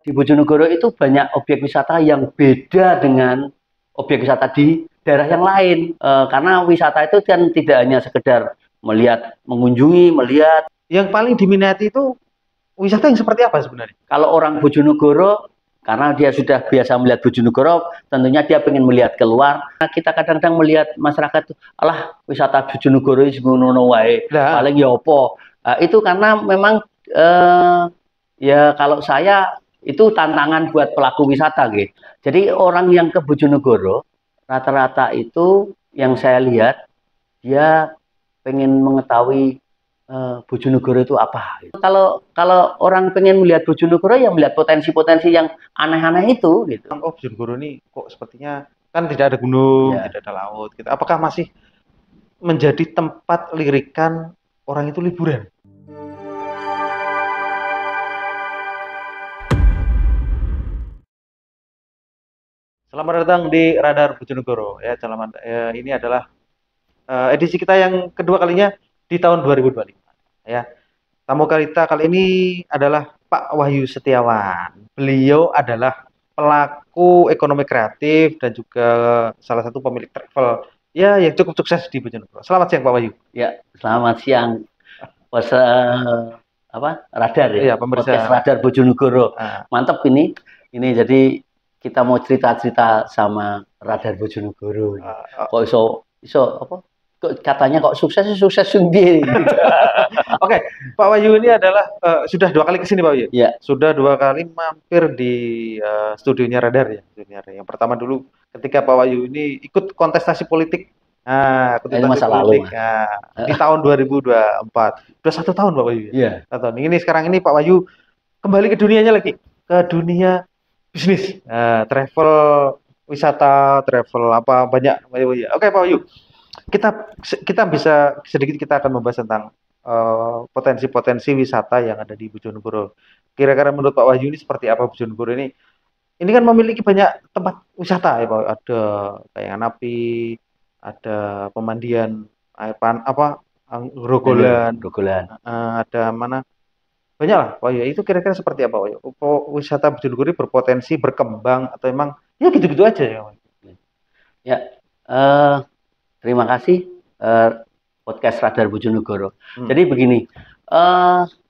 di Bojonegoro itu banyak objek wisata yang beda dengan objek wisata di daerah yang lain. Karena wisata itu kan tidak hanya sekedar melihat, mengunjungi, melihat. Yang paling diminati itu wisata yang seperti apa sebenarnya? Kalau orang Bojonegoro, karena dia sudah biasa melihat Bojonegoro, tentunya dia pengen melihat keluar. Nah, kita kadang-kadang melihat masyarakat, alah wisata Bojonegoro ini ngono wae, paling ya opo. Itu karena memang ya kalau saya itu tantangan buat pelaku wisata gitu. Jadi orang yang ke Bojonegoro rata-rata itu yang saya lihat dia pengen mengetahui Bojonegoro itu apa. Kalau orang pengen melihat Bojonegoro ya melihat potensi-potensi yang aneh-aneh itu gitu. Oh, Bojonegoro ini kok sepertinya kan tidak ada gunung, tidak ada laut gitu. Apakah masih menjadi tempat lirikan orang itu liburan? Selamat datang di Radar Bojonegoro. Ya, ini adalah edisi kita yang kedua kalinya di tahun 2025. Ya, tamu kita kali ini adalah Pak Wahyu Setiawan. Beliau adalah pelaku ekonomi kreatif dan juga salah satu pemilik travel ya yang cukup sukses di Bojonegoro. Selamat siang Pak Wahyu. Ya, selamat siang. Radar ya? Iya, pemirsa. Podcast Radar Bojonegoro. Mantap ini. Ini jadi kita mau cerita-cerita sama Radar Bojonegoro. Kok iso apa? Kok katanya kok sukses sendiri. Oke, Pak Wahyu ini adalah sudah 2 kali kesini Pak Wahyu. Ya. Sudah 2 kali mampir di studionya Radar ya. Yang pertama dulu ketika Pak Wahyu ini ikut kontestasi politik. Itu masa lalu. Di tahun 2024. Sudah 1 tahun Pak Wahyu. Iya. Ini sekarang ini Pak Wahyu kembali ke dunianya lagi, ke dunia bisnis, travel, wisata, travel apa banyak. Oke Pak Wahyu, kita bisa sedikit kita akan membahas tentang potensi-potensi wisata yang ada di Bojonegoro. Kira-kira menurut Pak Wahyu ini seperti apa Bojonegoro ini? Ini kan memiliki banyak tempat wisata ya Pak. Ada Kayangan Api, ada pemandian air Grogolan, ada mana? Banyak lah Pak Wahyu. Itu kira-kira seperti apa Pak Wahyu? Wisata Bojonegoro berpotensi berkembang atau emang ya gitu-gitu aja ya Pak? Ya, terima kasih podcast Radar Bojonegoro. Jadi begini,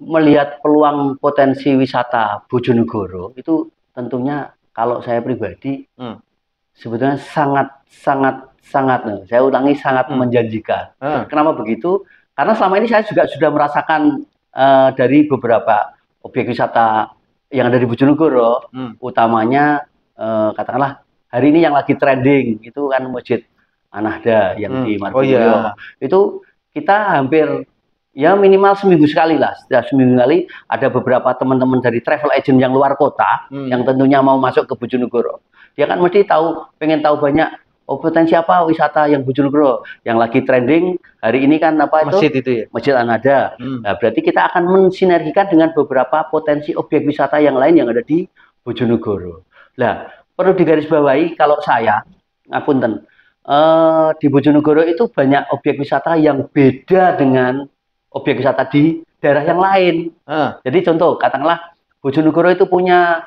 melihat peluang potensi wisata Bojonegoro itu tentunya kalau saya pribadi sebetulnya sangat saya ulangi sangat menjanjikan. Kenapa begitu? Karena selama ini saya juga sudah merasakan dari beberapa objek wisata yang ada di Bojonegoro, utamanya katakanlah hari ini yang lagi trending itu kan Masjid An-Nahda yang di Margomulyo. Itu kita hampir ya minimal seminggu sekali lah. Setiap seminggu sekali ada beberapa teman-teman dari travel agent yang luar kota yang tentunya mau masuk ke Bojonegoro. Dia kan mesti pengen tahu banyak potensi apa wisata yang Bojonegoro yang lagi trending hari ini kan Masjid itu ya? Masjid An-Nahda. Nah, berarti kita akan mensinergikan dengan beberapa potensi objek wisata yang lain yang ada di Bojonegoro. Nah, perlu digarisbawahi kalau saya ngapunten di Bojonegoro itu banyak objek wisata yang beda dengan objek wisata di daerah yang lain. Jadi contoh, katakanlah Bojonegoro itu punya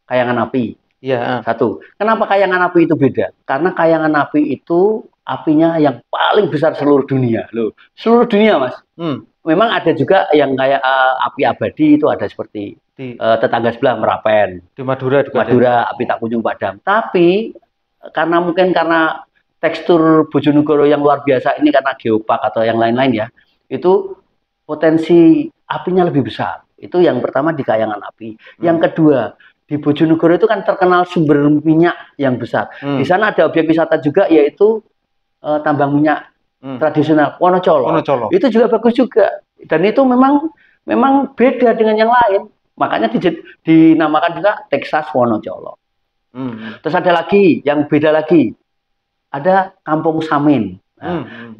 Kayangan Api. Iya. Satu. Kenapa Kayangan Api itu beda? Karena Kayangan Api itu apinya yang paling besar seluruh dunia. Loh, seluruh dunia, Mas. Memang ada juga yang kayak api abadi itu ada seperti tetangga sebelah Merapen. Di Madura juga Madura api tak kunjung padam. Tapi karena tekstur Bojonegoro yang luar biasa ini karena geopark atau yang lain-lain ya, itu potensi apinya lebih besar. Itu yang pertama di Kayangan Api. Yang kedua, di Bojonegoro itu kan terkenal sumber minyak yang besar. Di sana ada objek wisata juga yaitu tambang minyak tradisional Wonocolo. Itu juga bagus juga. Dan itu memang beda dengan yang lain. Makanya dinamakan juga Texas Wonocolo. Terus ada lagi yang beda lagi. Ada Kampung Samin.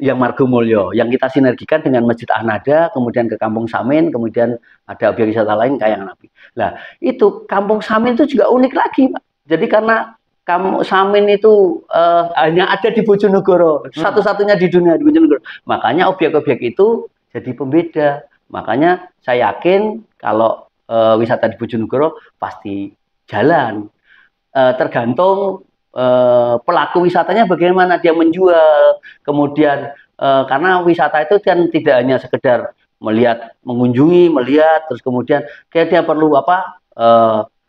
Yang Margomulyo, yang kita sinergikan dengan Masjid An-Nahda, kemudian ke Kampung Samin, kemudian ada objek wisata lain Kayangan Api. Nah, itu Kampung Samin itu juga unik lagi, Pak. Jadi karena Kampung Samin itu hanya ada di Bojonegoro, satu-satunya di dunia di Bojonegoro. Makanya objek-objek itu jadi pembeda. Makanya saya yakin kalau wisata di Bojonegoro pasti jalan. Tergantung pelaku wisatanya bagaimana dia menjual. Kemudian karena wisata itu kan tidak hanya sekedar melihat, mengunjungi, melihat, terus kemudian kayak dia perlu apa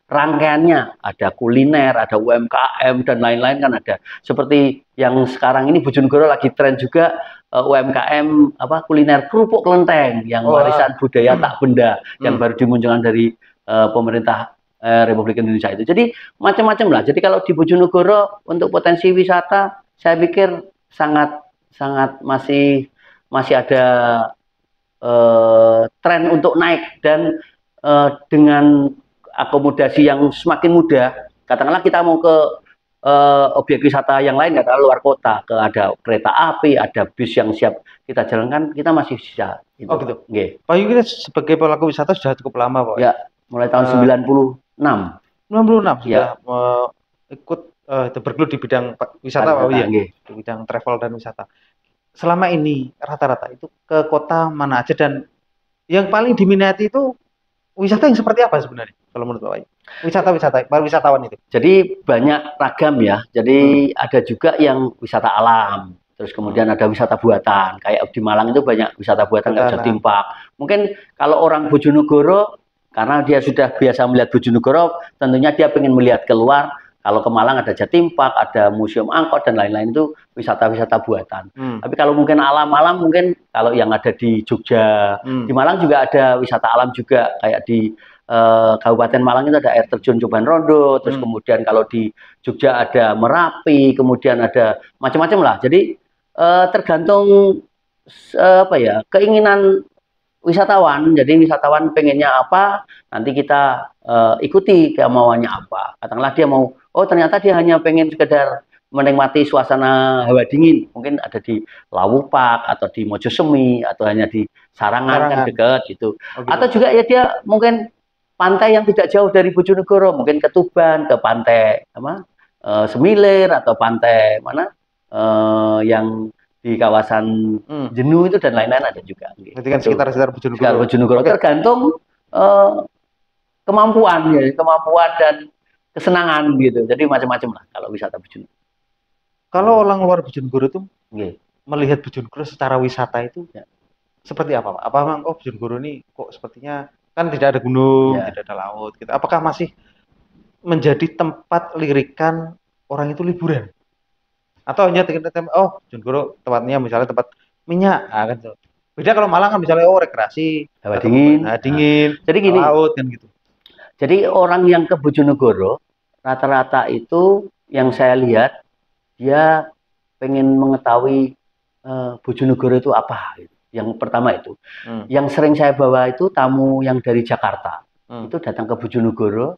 rangkaiannya, ada kuliner, ada UMKM dan lain-lain kan ada. Seperti yang sekarang ini Bojonegoro lagi tren juga UMKM apa kuliner kerupuk kelenteng yang warisan budaya tak benda yang baru dimunculkan dari pemerintah Republik Indonesia itu. Jadi macam-macam lah. Jadi kalau di Bojonegoro untuk potensi wisata, saya pikir sangat masih ada tren untuk naik dan dengan akomodasi yang semakin mudah. Katakanlah kita mau ke objek wisata yang lain, katakanlah luar kota, ada kereta api, ada bis yang siap kita jalankan, kita masih bisa. Gitu. Oh gitu. Pak Yu kita sebagai pelaku wisata sudah cukup lama, Pak. Ya, mulai tahun 96. 96 sudah ikut bergelut di bidang wisata, Pak Yu, di bidang travel dan wisata. Selama ini rata-rata itu ke kota mana aja dan yang paling diminati itu wisata yang seperti apa sebenarnya kalau menurut Pak Yu? Wisatawan itu. Jadi banyak ragam ya. Jadi ada juga yang wisata alam. Terus kemudian ada wisata buatan. Kayak di Malang itu banyak wisata buatan kayak Jatim Park. Mungkin kalau orang Bojonegoro karena dia sudah biasa melihat Bojonegoro, tentunya dia ingin melihat keluar. Kalau ke Malang ada Jatim Park, ada Museum Angkot dan lain-lain itu wisata-wisata buatan. Tapi kalau mungkin alam-alam mungkin kalau yang ada di Jogja, di Malang juga ada wisata alam juga kayak di Kabupaten Malang itu ada air terjun Coban Rondo, terus kemudian kalau di Jogja ada Merapi, kemudian ada macam-macam lah. Jadi tergantung apa ya keinginan wisatawan. Jadi wisatawan pengennya apa, nanti kita ikuti kemauannya apa. Katakanlah dia mau, oh ternyata dia hanya pengen sekedar menikmati suasana hawa dingin, mungkin ada di Lawu Park atau di Mojosemi atau hanya di Sarangan kan dekat gitu. Atau juga ya dia mungkin pantai yang tidak jauh dari Bojonegoro, mungkin ke Tuban, ke pantai apa Semilir atau pantai mana yang di kawasan Jenuh itu dan lain-lain ada juga. Berarti kan sekitar Bojonegoro. Tergantung kemampuan dan kesenangan gitu. Jadi macam-macam lah kalau wisata Bojonegoro. Kalau orang luar Bojonegoro itu melihat Bojonegoro secara wisata itu seperti apa, Pak? Apa memang Bojonegoro ini kok sepertinya kan tidak ada gunung, tidak ada laut gitu. Apakah masih menjadi tempat lirikan orang itu liburan? Atau hanya Bojonegoro tempatnya misalnya tempat minyak, kan tuh. Beda kalau Malang kan misalnya rekreasi, hawa dingin. Jadi gini, laut kan gitu. Jadi orang yang ke Bojonegoro rata-rata itu yang saya lihat dia pengen mengetahui Bojonegoro itu apa. Yang pertama itu. Yang sering saya bawa itu tamu yang dari Jakarta. Itu datang ke Bojonegoro,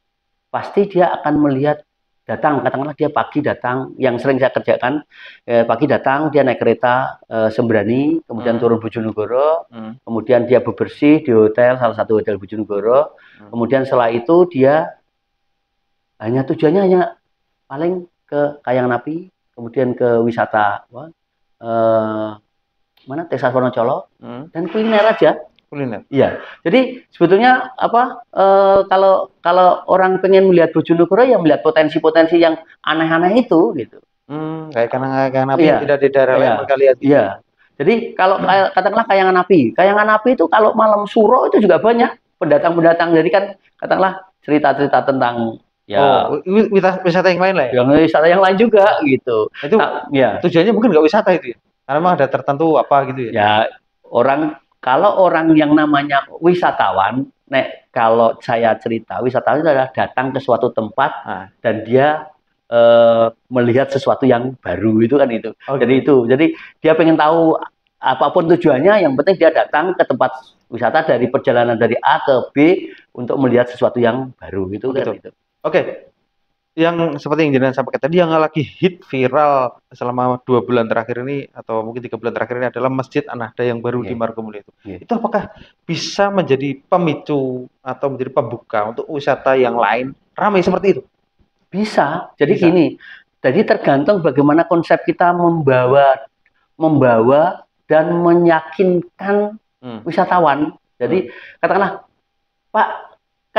pasti dia akan melihat katakanlah dia pagi datang, yang sering saya kerjakan, pagi datang, dia naik kereta Sembrani, kemudian turun Bojonegoro, kemudian dia bebersih di hotel, salah satu hotel Bojonegoro, kemudian setelah itu dia tujuannya hanya paling ke Kayangan Api, kemudian ke wisata mana Desa Wonocolo dan kuliner aja. Kuliner. Iya. Jadi sebetulnya apa kalau orang pengen melihat Bojonegoro ya melihat potensi-potensi yang aneh-aneh itu gitu. Kayak Kayangan Api tidak di daerah lain mereka lihat. Gitu. Iya. Jadi kalau katakanlah Kayangan Api itu kalau malam suro itu juga banyak pendatang-pendatang. Jadi kan katakanlah cerita-cerita tentang wisata yang lain lah ya. Yang wisata yang lain juga gitu. Itu tujuannya mungkin nggak wisata itu ya. Karena memang ada tertentu apa gitu ya? Ya, kalau orang yang namanya wisatawan, kalau saya cerita, wisatawan itu adalah datang ke suatu tempat dan dia melihat sesuatu yang baru itu kan itu. Jadi dia pengen tahu apapun tujuannya, yang penting dia datang ke tempat wisata dari perjalanan dari A ke B untuk melihat sesuatu yang baru itu kan itu. Oke. Yang seperti yang Jenengan sampaikan tadi yang lagi hit viral selama 2 bulan terakhir ini atau mungkin 3 bulan terakhir ini adalah Masjid An-Nahda yang baru di Margomulyo itu. Itu apakah bisa menjadi pemicu atau menjadi pembuka untuk wisata yang lain ramai seperti itu? Bisa. Jadi gini, jadi tergantung bagaimana konsep kita membawa dan meyakinkan wisatawan. Jadi katakanlah, Pak,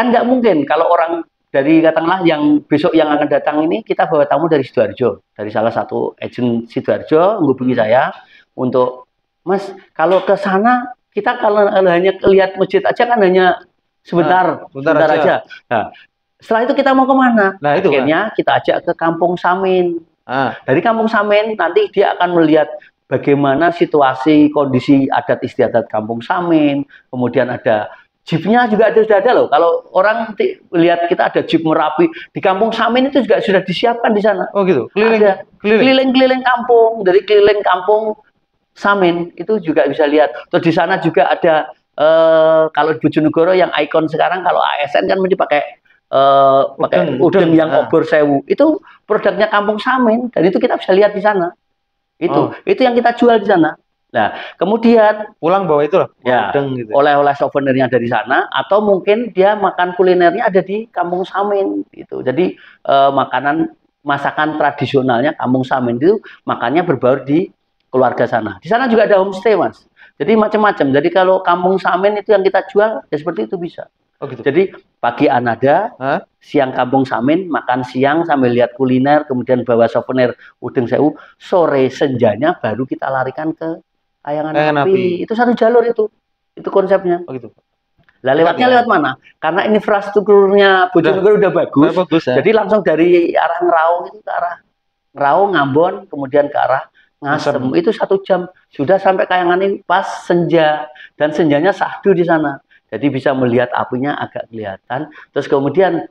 kan nggak mungkin kalau orang dari katakanlah yang besok yang akan datang ini kita bawa tamu dari Sidoarjo, dari salah satu agen Sidoarjo menghubungi saya untuk Mas, kalau ke sana kita kalau hanya lihat masjid aja kan hanya sebentar, sebentar sebentar aja. aja. Nah, setelah itu kita mau kemana? Nah, itu kan. Akhirnya kita ajak ke Kampung Samin. Ah, Dari Kampung Samin nanti dia akan melihat bagaimana situasi kondisi adat istiadat Kampung Samin, kemudian ada jeepnya juga sudah ada loh. Kalau orang lihat kita ada jeep Merapi di Kampung Samin itu juga sudah disiapkan di sana. oh gitu. Ada keliling-keliling kampung, dari keliling kampung Samin itu juga bisa lihat. Terus di sana juga ada kalau di Bojonegoro yang ikon sekarang kalau ASN kan mesti pakai pakai udeng yang obor sewu. Itu produknya Kampung Samin dan itu kita bisa lihat di sana. Itu yang kita jual di sana. Nah, kemudian pulang bawa itu lah, ya, gitu. oleh-oleh souvenirnya dari sana atau mungkin dia makan kulinernya ada di Kampung Samin gitu. Jadi makanan masakan tradisionalnya Kampung Samin itu makannya berbaur di keluarga sana. Di sana juga ada homestay, Mas. Jadi macam-macam. Jadi kalau Kampung Samin itu yang kita jual ya seperti itu bisa. Oh gitu. Jadi pagi anada, siang Kampung Samin, makan siang sambil lihat kuliner, kemudian bawa souvenir udeng sewu, sore senjanya baru kita larikan ke Kayangan Api. Itu satu jalur itu konsepnya. Oh gitu. Lah lewatnya lewat mana? Karena infrastrukturnya Bojonegoro udah bagus, ya? Jadi langsung dari arah Ngeraung itu ke arah Ngeraung, Ngambon, kemudian ke arah Ngasem. Itu 1 jam sudah sampai Kayangan ini pas senja dan senjanya sahdu di sana. Jadi bisa melihat apinya agak kelihatan. Terus kemudian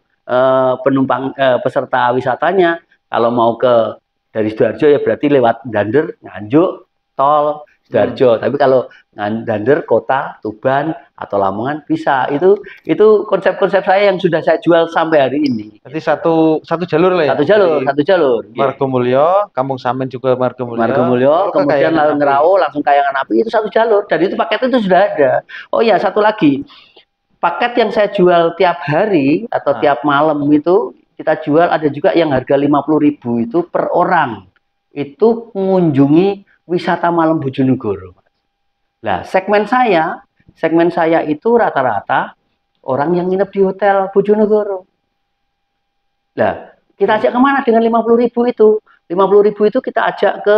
penumpang peserta wisatanya kalau mau ke dari Sidoarjo ya berarti lewat Dander, Nganjuk, tol Sidoarjo. Tapi kalau Dander, Kota, Tuban atau Lamongan bisa. Itu konsep-konsep saya yang sudah saya jual sampai hari ini. Jadi satu jalur lah ya. Satu jalur. Margomulyo, Kampung Samin juga Margomulyo, kemudian Ngerau langsung Kayangan Api itu satu jalur. Dan itu paket itu sudah ada. Oh ya, satu lagi. Paket yang saya jual tiap hari atau tiap malam itu kita jual ada juga yang harga 50.000 itu per orang. Itu mengunjungi wisata malam Bojonegoro. Nah, segmen saya itu rata-rata orang yang nginep di hotel Bojonegoro. Nah, kita ajak kemana dengan 50.000 itu? 50.000 itu kita ajak ke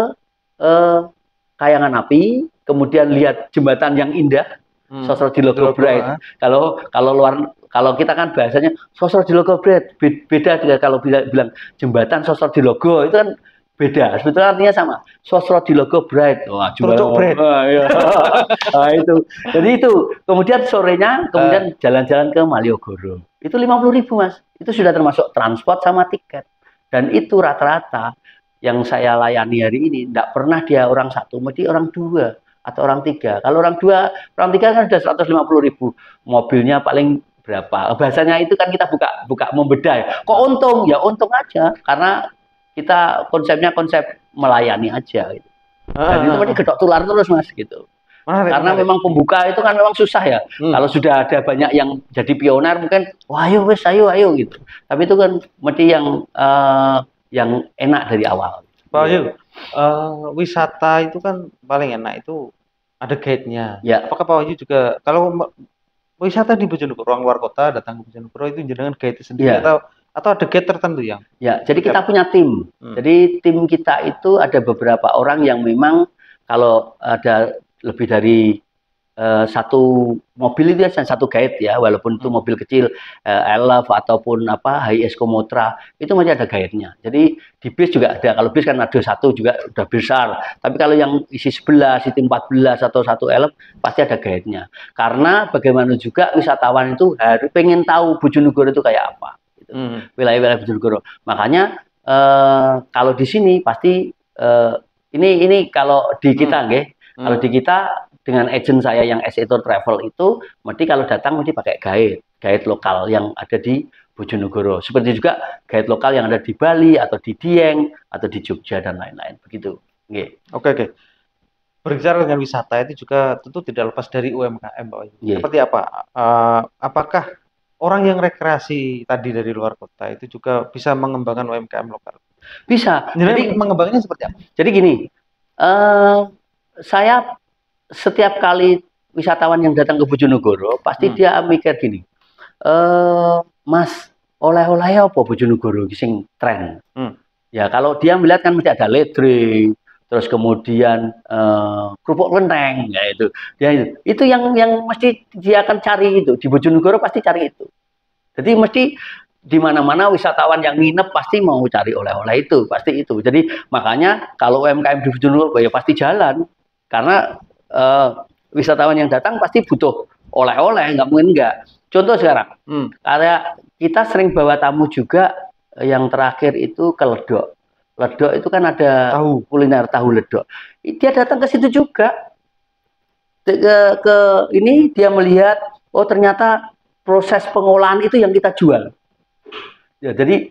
Kayangan Api, kemudian lihat jembatan yang indah, Sosro di Logo Bright. Kalau kita kan bahasanya Sosro di Logo Bright, beda juga kalau bilang jembatan Sosro di Logo itu kan beda. Sebetulnya artinya sama. Sosro di Logo Bright. Wah, Bright. Ya. Nah, itu. Jadi itu. Kemudian sorenya jalan-jalan ke Malioboro. Itu 50.000, Mas. Itu sudah termasuk transport sama tiket. Dan itu rata-rata yang saya layani hari ini tidak pernah dia orang satu, mesti orang dua atau orang tiga. Kalau orang tiga kan sudah 150.000. Mobilnya paling berapa? Bahasanya itu kan kita buka membedah. Kok untung? Ya untung aja karena kita konsepnya konsep melayani aja gitu. Dan itu pasti gedok tular terus, Mas, gitu. Karena memang pembuka itu kan memang susah ya. Kalau sudah ada banyak yang jadi pioner mungkin wah ayo wes ayo gitu. Tapi itu kan mesti yang enak dari awal. Pak Wahyu, wisata itu kan paling enak itu ada guide-nya. Ya. Apakah Pak Wahyu juga kalau wisata di Bojonegoro, orang luar kota datang ke Bojonegoro itu jenengan guide sendiri atau ada guide tertentu yang? Ya, jadi kita punya tim. Jadi tim kita itu ada beberapa orang yang memang kalau ada lebih dari satu mobil itu ya satu guide ya, walaupun itu mobil kecil Elf ataupun Hiace Komotra itu masih ada guide-nya. Jadi di bis juga ada. Kalau bis kan ada satu juga udah besar. Tapi kalau yang isi 11, isi 14 atau satu Elf pasti ada guide-nya. Karena bagaimana juga wisatawan itu harus pengen tahu Bojonegoro itu kayak apa. Wilayah-wilayah Bojonegoro. Makanya kalau di sini pasti ini kalau di kita kalau di kita dengan agent saya yang Esetor Travel itu mesti kalau datang mesti pakai guide lokal yang ada di Bojonegoro. Seperti juga guide lokal yang ada di Bali atau di Dieng atau di Jogja dan lain-lain begitu. Oke. Berbicara dengan wisata itu juga tentu tidak lepas dari UMKM, Pak Wahyu. Seperti apa? Apakah orang yang rekreasi tadi dari luar kota itu juga bisa mengembangkan UMKM lokal? Bisa. Jadi mengembangkannya seperti apa? Jadi gini, saya setiap kali wisatawan yang datang ke Bojonegoro pasti dia mikir gini, Mas, oleh-oleh apa Bojonegoro iki sing tren? Hmm. Ya kalau dia melihat kan mesti ada ledre, terus kemudian kerupuk klenteng, ya itu. Ya itu yang mesti dia akan cari itu. Di Bojonegoro pasti cari itu. Jadi mesti di mana-mana wisatawan yang nginep pasti mau cari oleh-oleh itu, pasti itu. Jadi makanya kalau UMKM di Bojonegoro ya pasti jalan. Karena wisatawan yang datang pasti butuh oleh-oleh, nggak mungkin enggak. Contoh sekarang, karena kita sering bawa tamu juga yang terakhir itu ke Ledok. Ledok itu kan ada kuliner tahu ledok. Dia datang ke situ juga. Ke ini dia melihat, oh ternyata proses pengolahan itu yang kita jual. Ya, jadi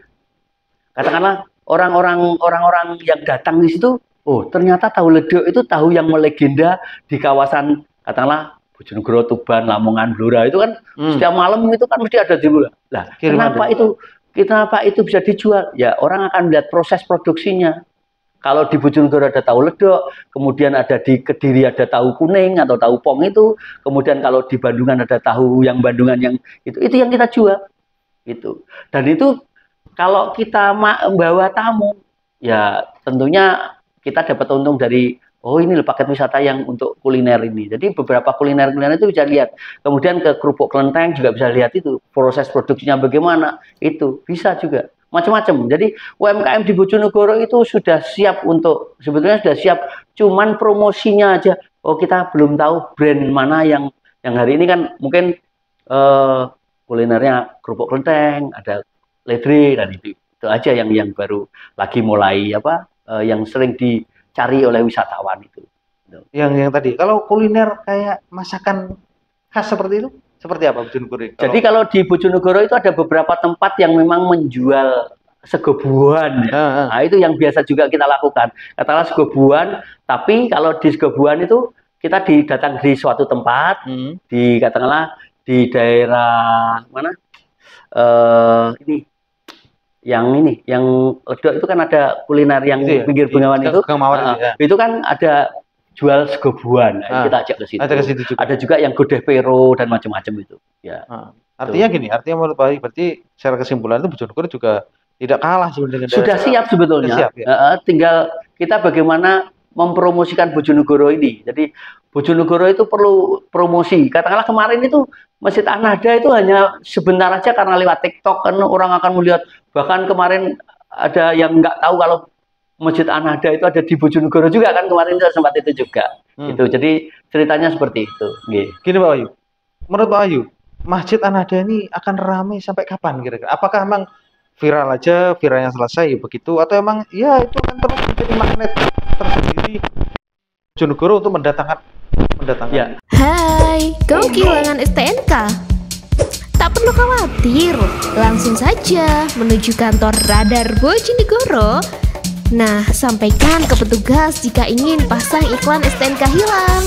katakanlah orang-orang yang datang di situ, oh ternyata tahu ledok itu tahu yang melegenda di kawasan katakanlah Bojonegoro, Tuban, Lamongan, Blora itu kan setiap malam itu kan mesti ada di Blora. Lah, kenapa itu bisa dijual? Ya orang akan melihat proses produksinya. Kalau di Bojonegoro ada tahu ledok, kemudian ada di Kediri ada tahu kuning atau tahu pong itu, kemudian kalau di Bandungan ada tahu yang Bandungan yang itu yang kita jual. Itu. Dan itu kalau kita membawa tamu, ya tentunya kita dapat untung dari ini paket wisata yang untuk kuliner ini. Jadi beberapa kuliner itu bisa lihat. Kemudian ke kerupuk kelenteng juga bisa lihat itu proses produksinya bagaimana. Itu bisa juga macam-macam. Jadi UMKM di Bojonegoro itu sudah siap sebetulnya sudah siap. Cuman promosinya aja. Oh kita belum tahu brand mana yang hari ini kan mungkin kulinernya kerupuk kelenteng, ada ledre dan itu aja yang baru lagi mulai yang sering dicari oleh wisatawan itu. Yang tadi, kalau kuliner kayak masakan khas seperti itu, seperti apa Bojonegoro? Jadi kalau di Bojonegoro itu ada beberapa tempat yang memang menjual sego buahan. Nah itu yang biasa juga kita lakukan. Katakanlah sego buahan, tapi kalau di sego buahan itu kita datang di suatu tempat, katakanlah di daerah mana? Yang Ledok itu kan ada kuliner yang itu pinggir Bengawan itu. Itu kan ada jual sego buahan. Kita ajak ke situ. Ada juga yang godeh pero dan macam-macam itu. Ya. Artinya gini, menurut Pak, berarti secara kesimpulan itu Bojonegoro juga tidak kalah sebenarnya. Sudah siap sebetulnya. Siap, ya? Tinggal kita bagaimana mempromosikan Bojonegoro ini. Jadi Bojonegoro itu perlu promosi. Katakanlah kemarin itu Masjid An-Nahda itu hanya sebentar aja karena lewat TikTok kan orang akan melihat. Bahkan kemarin ada yang nggak tahu kalau Masjid An-Nahda itu ada di Bojonegoro juga kan kemarin itu sempat itu juga. Gitu. Jadi ceritanya seperti itu. Gini Pak Wahyu, menurut Pak Wahyu, Masjid An-Nahda ini akan ramai sampai kapan kira-kira? Apakah emang viral aja, viralnya selesai begitu, atau emang ya itu akan terus menjadi magnet tersendiri Bojonegoro untuk mendatangkan? Ya. Hai, kau kehilangan STNK? Tak perlu khawatir, langsung saja menuju kantor Radar Bojonegoro. Nah, sampaikan ke petugas jika ingin pasang iklan STNK hilang.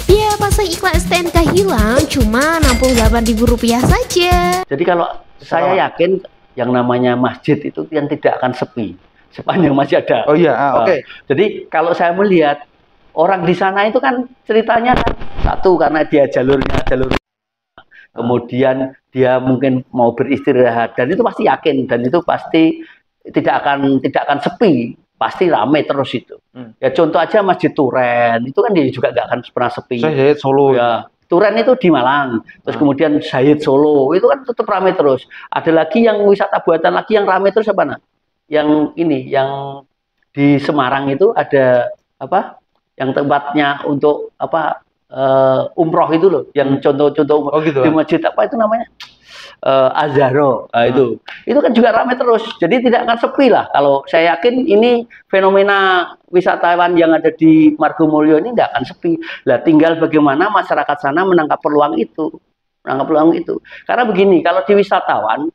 Ya, pasang iklan STNK hilang cuma Rp68.000 saja. Jadi kalau saya yakin yang namanya masjid itu yang tidak akan sepi sepanjang masih ada. Oh iya, oke. Jadi kalau saya melihat orang di sana itu kan ceritanya kan satu karena dia jalur kemudian dia mungkin mau beristirahat dan itu pasti yakin dan itu pasti tidak akan sepi, pasti ramai terus itu. Ya contoh aja Masjid Turen itu kan dia juga nggak akan pernah sepi. Syahid Solo ya. Turen itu di Malang, terus kemudian Syahid Solo itu kan tetap ramai terus. Ada lagi yang wisata buatan lagi yang ramai terus apa yang di Semarang itu ada yang tempatnya untuk umroh itu loh, yang contoh-contoh gitu, di masjid itu namanya Azharo. Itu kan juga ramai terus, jadi tidak akan sepi lah. Kalau saya yakin ini fenomena wisatawan yang ada di Margomulyo ini tidak akan sepi lah, tinggal bagaimana masyarakat sana menangkap peluang itu. Karena begini, kalau di wisatawan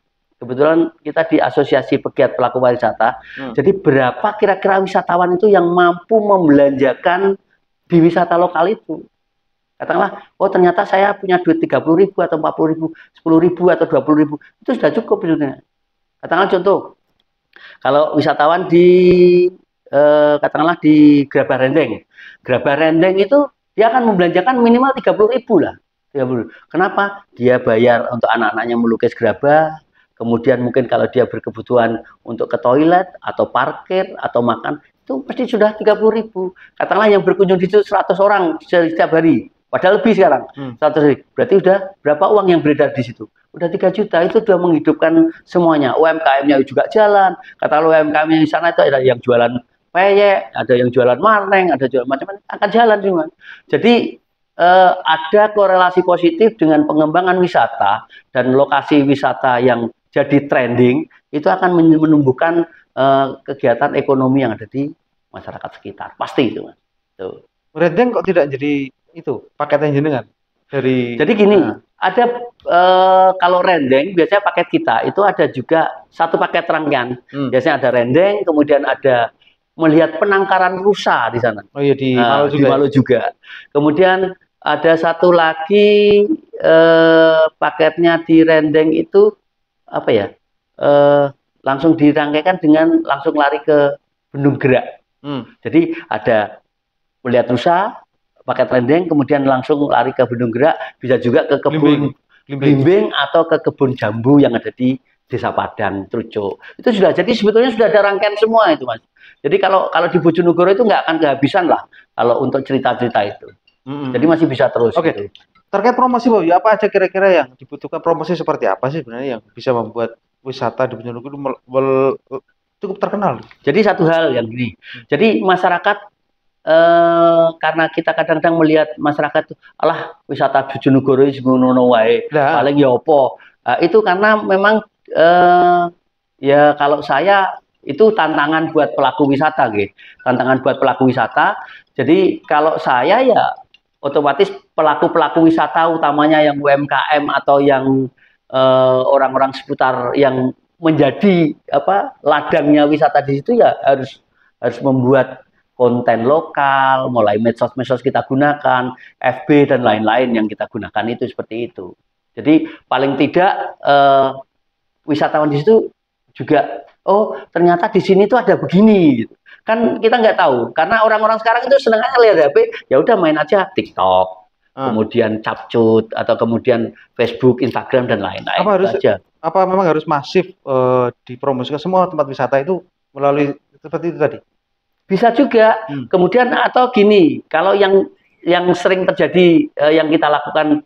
kebetulan kita di Asosiasi Pegiat Pelaku Pariwisata. Jadi berapa kira-kira wisatawan itu yang mampu membelanjakan di wisata lokal itu? Katakanlah, oh ternyata saya punya duit 30.000 atau 40.000, 10.000 atau 20.000, itu sudah cukup sebetulnya. Katakanlah contoh, kalau wisatawan katakanlah di Grabah Rendeng itu dia akan membelanjakan minimal 30.000 lah. 30.000. Kenapa? Dia bayar untuk anak-anaknya melukis gerabah, kemudian mungkin kalau dia berkebutuhan untuk ke toilet atau parkir atau makan, itu pasti sudah 30.000. Katakanlah yang berkunjung di situ 100 orang setiap hari, padahal lebih sekarang. 100 hari. Berarti udah berapa uang yang beredar di situ? Udah 3 juta, itu sudah menghidupkan semuanya. UMKM-nya juga jalan. Katakanlah UMKM yang di sana itu ada yang jualan peyek, ada yang jualan mareng, ada jualan macam-macam, akan jalan semua. Jadi ada korelasi positif dengan pengembangan wisata dan lokasi wisata yang jadi trending, itu akan menumbuhkan kegiatan ekonomi yang ada di masyarakat sekitar. Pasti itu, Mas. Tuh. Rendeng kok tidak jadi itu paketnya jenengan dari. Jadi gini, ada kalau rendeng biasanya paket kita itu ada juga satu paket rangkaian. Biasanya ada rendeng, kemudian ada melihat penangkaran rusa di sana. Oh iya, di Maluku juga. Di Maluku juga. Kemudian ada satu lagi paketnya di rendeng itu apa ya? Langsung dirangkaikan dengan langsung lari ke Bendung Gerak. Jadi ada melihat rusa, paket rendeng, kemudian langsung lari ke Bendung Gerak, bisa juga ke kebun blimbing atau ke kebun jambu yang ada di Desa Padang, Truco. Itu sudah, jadi sebetulnya sudah ada rangkaian semua itu, Mas. Jadi kalau di Bojonegoro itu nggak akan kehabisan lah kalau untuk cerita-cerita itu. Jadi masih bisa terus. Oke. Gitu. Terkait promosi, Pak, ya apa aja kira-kira yang dibutuhkan, promosi seperti apa sih sebenarnya yang bisa membuat wisata di Bojonegoro cukup terkenal? Jadi satu hal yang gini. Jadi masyarakat karena kita kadang-kadang melihat masyarakat itu, alah wisata Bojonegoro iki ngono wae, paling ya apa. Itu karena memang ya kalau saya itu tantangan buat pelaku wisata, gitu. Tantangan buat pelaku wisata. Jadi kalau saya ya otomatis pelaku-pelaku wisata utamanya yang UMKM atau yang orang-orang seputar yang menjadi ladangnya wisata di situ ya harus membuat konten lokal, mulai medsos-medsos kita gunakan, FB dan lain-lain yang kita gunakan itu seperti itu. Jadi paling tidak wisatawan di situ juga, oh ternyata di sini tuh ada begini, gitu. Kan kita nggak tahu, karena orang-orang sekarang itu senangnya lihat HP, ya udah main aja TikTok, kemudian capcut atau kemudian Facebook, Instagram dan lain-lain. Apa memang harus masif dipromosikan semua tempat wisata itu melalui seperti itu tadi? Bisa juga. Kemudian atau gini, kalau yang sering terjadi yang kita lakukan,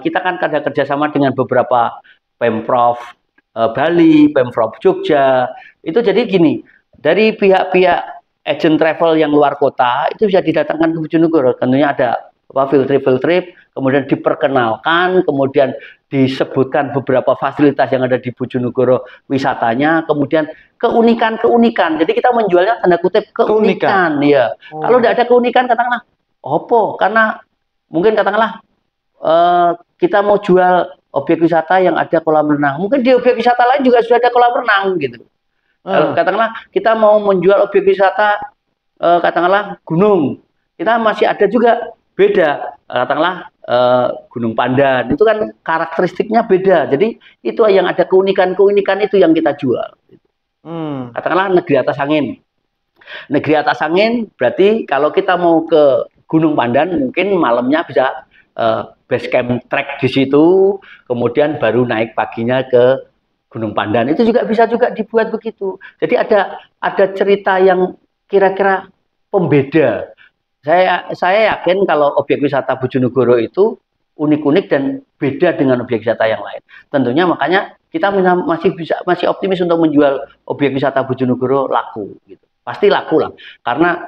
kita kan ada kerjasama dengan beberapa Pemprov Bali, Pemprov Jogja. Itu jadi gini, dari pihak-pihak agent travel yang luar kota itu bisa didatangkan ke Bojonegoro. Tentunya ada field trip, kemudian diperkenalkan, kemudian disebutkan beberapa fasilitas yang ada di Bojonegoro wisatanya, kemudian keunikan. Jadi kita menjualnya tanda kutip keunikan. Ya. Kalau tidak ada keunikan, katakanlah, opo? Karena mungkin katakanlah kita mau jual objek wisata yang ada kolam renang. Mungkin di objek wisata lain juga sudah ada kolam renang, gitu. Katakanlah kita mau menjual objek wisata, katakanlah gunung, kita masih ada juga beda. Katakanlah Gunung Pandan, itu kan karakteristiknya beda. Jadi itu yang ada keunikan itu yang kita jual. Katakanlah negeri atas angin. Negeri atas angin berarti kalau kita mau ke Gunung Pandan mungkin malamnya bisa base camp trek di situ, kemudian baru naik paginya ke Gunung Pandan. Itu juga bisa juga dibuat begitu. Jadi ada cerita yang kira-kira pembeda. Saya yakin kalau objek wisata Bojonegoro itu unik-unik dan beda dengan objek wisata yang lain. Tentunya makanya kita masih optimis untuk menjual objek wisata Bojonegoro laku, gitu. Pasti laku lah. Karena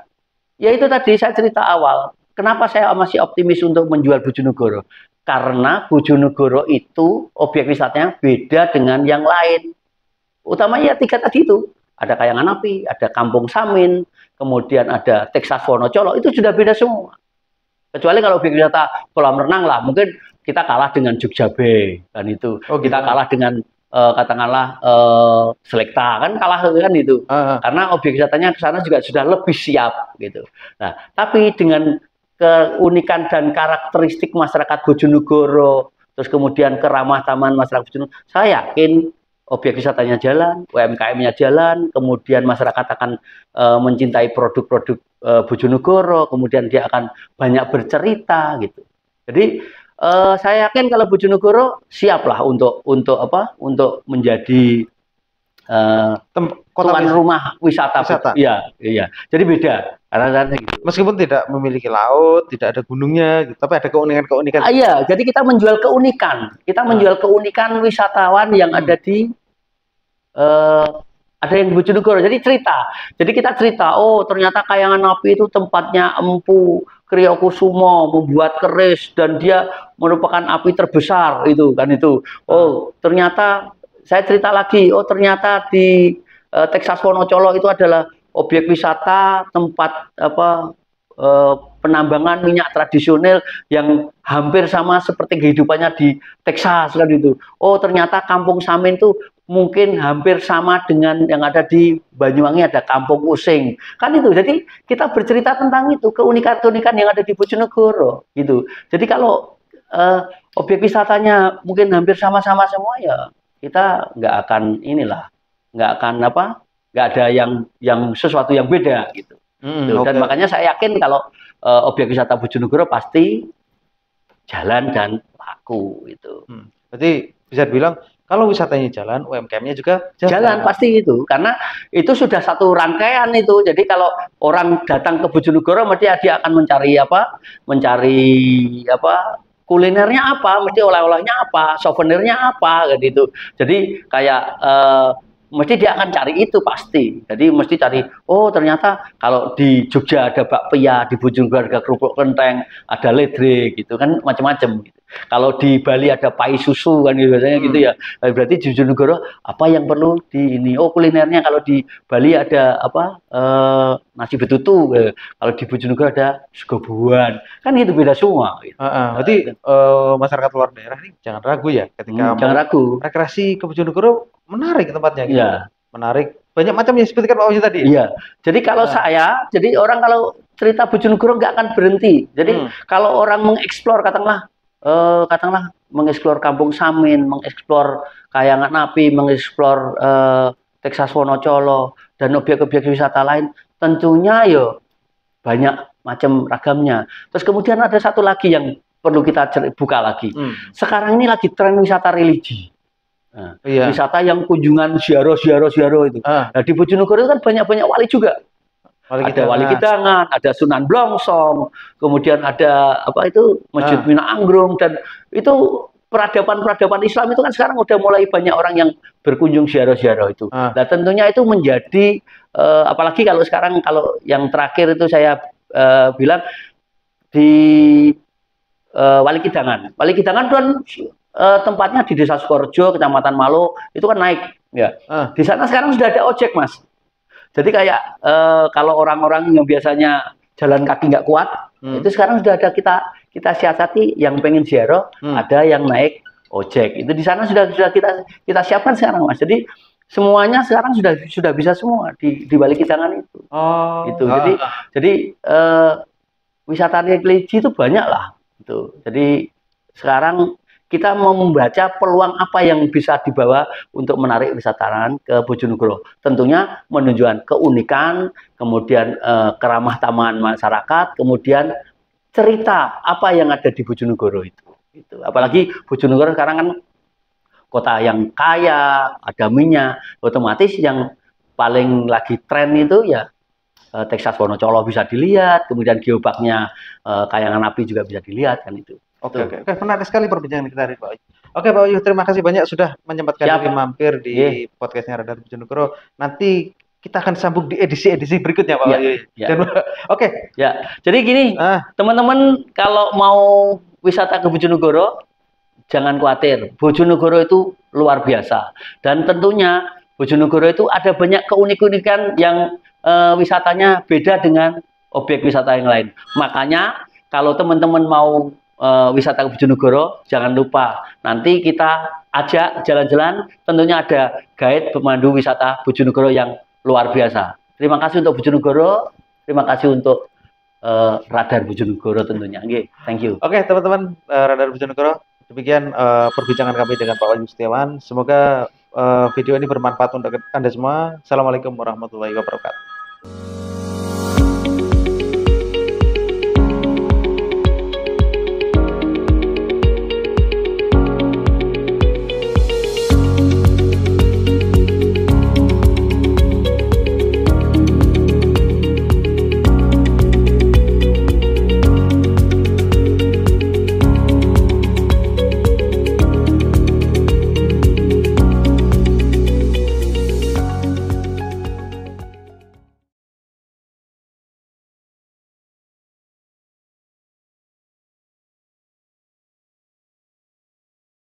ya itu tadi saya cerita awal. Kenapa saya masih optimis untuk menjual Bojonegoro? Karena Bojonegoro itu objek wisatanya beda dengan yang lain. Utamanya 3 tadi itu. Ada Kayangan Api, ada Kampung Samin, kemudian ada Texas Wonocolo, itu sudah beda semua. Kecuali kalau objek wisata kolam renang lah, mungkin kita kalah dengan Jogja Bay, kan itu. Kita kalah dengan katakanlah Selekta, kan kalah kan itu. Karena objek wisatanya ke sana juga sudah lebih siap, gitu. Nah, tapi dengan keunikan dan karakteristik masyarakat Bojonegoro, terus kemudian keramah tamahan masyarakat Bojonegoro, saya yakin objek wisatanya jalan, UMKM-nya jalan, kemudian masyarakat akan mencintai produk-produk Bojonegoro, kemudian dia akan banyak bercerita, gitu. Jadi Saya yakin kalau Bojonegoro siap lah untuk apa? Untuk menjadi Kota tuan rumah wisata. wisata. Iya, iya. Jadi beda. Karena gitu. Meskipun tidak memiliki laut, tidak ada gunungnya, gitu, tapi ada keunikan-keunikan. Iya, jadi kita menjual keunikan. Kita menjual keunikan wisatawan yang ada di ada yang di Bojonegoro. Jadi cerita. Jadi kita cerita, oh ternyata Kayangan Api itu tempatnya Empu Kriyokusumo membuat keris dan dia merupakan api terbesar itu kan itu. Oh, ternyata saya cerita lagi, oh ternyata di Texas Wonocolo itu adalah objek wisata tempat apa penambangan minyak tradisional yang hampir sama seperti kehidupannya di Texas kan itu. Oh ternyata Kampung Samin itu mungkin hampir sama dengan yang ada di Banyuwangi, ada Kampung Using kan itu. Jadi kita bercerita tentang itu keunikan-keunikan yang ada di Bojonegoro gitu. Jadi kalau objek wisatanya mungkin hampir sama-sama semua ya kita nggak akan nggak akan nggak ada yang sesuatu yang beda gitu. Dan makanya saya yakin kalau objek wisata Bojonegoro pasti jalan dan laku itu. Berarti bisa dibilang kalau wisatanya jalan, UMKM-nya juga jalan pasti itu, karena itu sudah satu rangkaian itu. Jadi kalau orang datang ke Bojonegoro, mesti dia akan mencari kulinernya apa, mesti oleh-olehnya apa, souvenirnya apa, gitu. Jadi kayak mesti dia akan cari itu pasti. Jadi mesti cari, oh ternyata kalau di Jogja ada bakpia, di Bojonegoro ada kerupuk kenteng, ada ledre gitu kan, macam-macam gitu. Kalau di Bali ada pai susu kan biasanya gitu ya. Berarti di Bojonegoro apa yang perlu di ini? Oh kulinernya kalau di Bali ada nasi betutu. Kalau di Bojonegoro ada sego buahan. Kan itu beda semua. Gitu. Berarti masyarakat luar daerah ini jangan ragu ya ketika jangan ragu. Rekreasi ke Bojonegoro menarik tempatnya gitu. Ya. Menarik. Banyak macam ya seperti kan Pak Oji tadi. Iya. Jadi kalau jadi orang kalau cerita Bojonegoro nggak akan berhenti. Jadi kalau orang mengeksplor katakanlah mengeksplor Kampung Samin, mengeksplor Kayangan Api, mengeksplor Texas Wonocolo dan objek-objek wisata lain, tentunya ya banyak macam ragamnya. Terus kemudian ada satu lagi yang perlu kita buka lagi. Sekarang ini lagi tren wisata religi. Nah, wisata yang kunjungan ziarah itu. Nah, di Bojonegoro itu kan banyak-banyak wali juga. Ada Wali Kidangan, ada Sunan Blongsong, kemudian ada Masjid Mina Anggrung, dan itu peradaban Islam itu kan sekarang udah mulai banyak orang yang berkunjung ziarah itu. Nah tentunya itu menjadi apalagi kalau sekarang kalau yang terakhir itu saya bilang di Wali Kidangan. Wali Kidangan kan tempatnya di Desa Sukorejo, Kecamatan Malo, itu kan naik ya. Di sana sekarang sudah ada ojek, Mas. Jadi kayak kalau orang-orang yang biasanya jalan kaki nggak kuat, itu sekarang sudah ada kita siasati yang pengen ziarah, ada yang naik ojek. Itu di sana sudah kita siapkan sekarang, Mas. Jadi semuanya sekarang sudah bisa semua di Wali Kidangan itu. Itu. Jadi wisata religi itu banyak lah. Itu. Jadi sekarang kita mau membaca peluang apa yang bisa dibawa untuk menarik wisatawan ke Bojonegoro. Tentunya menunjukkan keunikan, kemudian keramah tamahan masyarakat, kemudian cerita apa yang ada di Bojonegoro itu. Apalagi Bojonegoro sekarang kan kota yang kaya, ada minyak, otomatis yang paling lagi tren itu ya Texas Wonocolo bisa dilihat, kemudian geobaknya Kayangan Api juga bisa dilihat kan itu. Oke, menarik sekali perbincangan kita hari Pak Oji. Oke Pak Oji, terima kasih banyak sudah menyempatkan diri mampir di podcastnya Radar Bojonegoro. Nanti kita akan sambung di edisi berikutnya Pak Oji. Oke. Ya, jadi gini, teman-teman kalau mau wisata ke Bojonegoro, jangan khawatir. Bojonegoro itu luar biasa. Dan tentunya Bojonegoro itu ada banyak keunikan yang wisatanya beda dengan objek wisata yang lain. Makanya kalau teman-teman mau wisata ke Bojonegoro, jangan lupa nanti kita ajak jalan-jalan, tentunya ada guide pemandu wisata Bojonegoro yang luar biasa. Terima kasih untuk Bojonegoro, terima kasih untuk Radar Bojonegoro tentunya. Thank you. Oke teman-teman, Radar Bojonegoro, demikian perbincangan kami dengan Pak Wahyu Setiawan. Semoga video ini bermanfaat untuk Anda semua. Assalamualaikum warahmatullahi wabarakatuh.